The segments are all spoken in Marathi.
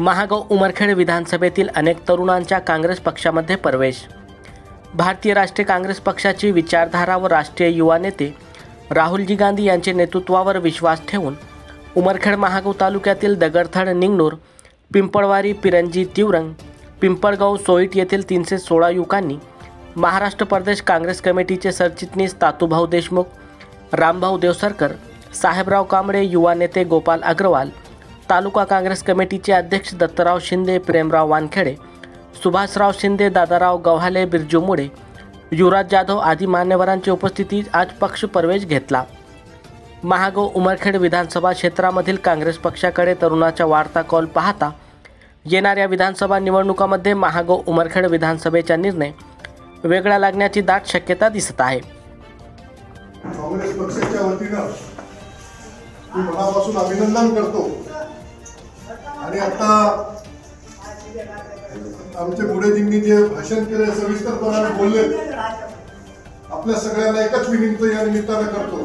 महागाव उमरखेड विधानसभेतील अनेक तरुणांच्या काँग्रेस पक्षामध्ये प्रवेश। भारतीय राष्ट्रीय काँग्रेस पक्षाची विचारधारा व राष्ट्रीय युवा नेते राहुलजी गांधी यांचे नेतृत्वावर विश्वास ठेवून उमरखेड महागाव तालुक्यातील दगडथड, निंगनूर, पिंपळवारी, पिरंजी, तिवरंग, पिंपळगाव, सोईट येथील 316 युवकांनी महाराष्ट्र प्रदेश काँग्रेस कमिटीचे सरचिटणीस तातूभाऊ देशमुख, रामभाऊ देवसरकर, साहेबराव कांबळे, युवा नेते गोपाल अग्रवाल, तालुका काँग्रेस कमिटीचे अध्यक्ष दत्तराव शिंदे, प्रेमराव वानखेडे, सुभाषराव शिंदे, दादाराव गव्हाले, बिरजू मुडे, युवराज जाधव आदी मान्यवरांची उपस्थितीत आज पक्ष प्रवेश घेतला। महागाव उमरखेड विधानसभा क्षेत्रामधील काँग्रेस पक्षाकडे तरुणाचा वाढता कौल पाहता येणाऱ्या विधानसभा निवडणुकामध्ये महागाव उमरखेड विधानसभेचा निर्णय वेगळा लागण्याची दाट शक्यता दिसत आहे। काँग्रेस पक्षाच्या वतीनं मी मनापासून अभिनंदन करतो आणि आता आमचे मुडेजींनी जे भाषण केले, सविस्तरपणे बोलले, आपल्या सगळ्यांना एकच विनंती या निमित्तानं करतो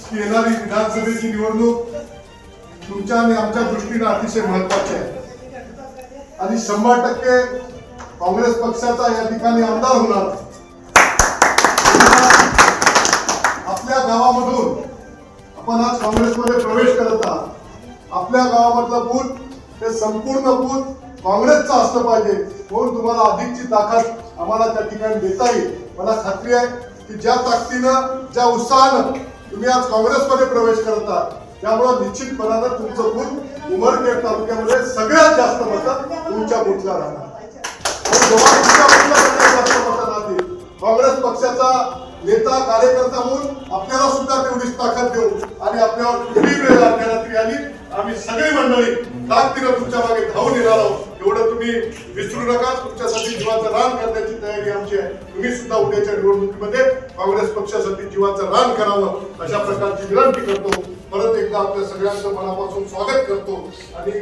की येणारी विधानसभेची निवडणूक तुमच्या आणि आमच्या दृष्टीने अतिशय महत्त्वाची आहे आणि 100% काँग्रेस पक्षाचा या ठिकाणी आमदार होणार। आपल्या गावामधून आपण आज काँग्रेसमध्ये प्रवेश करत आहात। आपल्या गावामधलं बूथ हे संपूर्ण बूथ काँग्रेसचं असलं पाहिजे, म्हणून तुम्हाला अधिकची ताकद आम्हाला त्या ठिकाणी देता येईल। मला खात्री आहे की ज्या ताकदीनं, ज्या उत्साहानं तुम्ही आज काँग्रेसमध्ये प्रवेश करत आहात, त्यामुळे निश्चितपणानं तुमचं बूथ उमरखेड तालुक्यामध्ये सगळ्यात जास्त मतं तुमच्या बूथला राहणार। काँग्रेस पक्षाचा नेता कार्यकर्ता म्हणून आपल्याला सुद्धा तेवढीच ताकद देऊ आणि आपल्यावर किती वेळ रात्री आली आम्ही सगळी मंडळी ताकदीनं तुमच्या मागे धावून येणार आहोत, एवढं तुम्ही विसरू नका। तुमच्यासाठी जीवाचं रान करण्याची तयारी आमची आहे। तुम्ही सुद्धा उद्याच्या निवडणुकीमध्ये काँग्रेस पक्षासाठी जीवाचं रान करावं अशा प्रकारची विनंती करतो। परत एकदा आपल्या सगळ्यांचं मनापासून स्वागत करतो आणि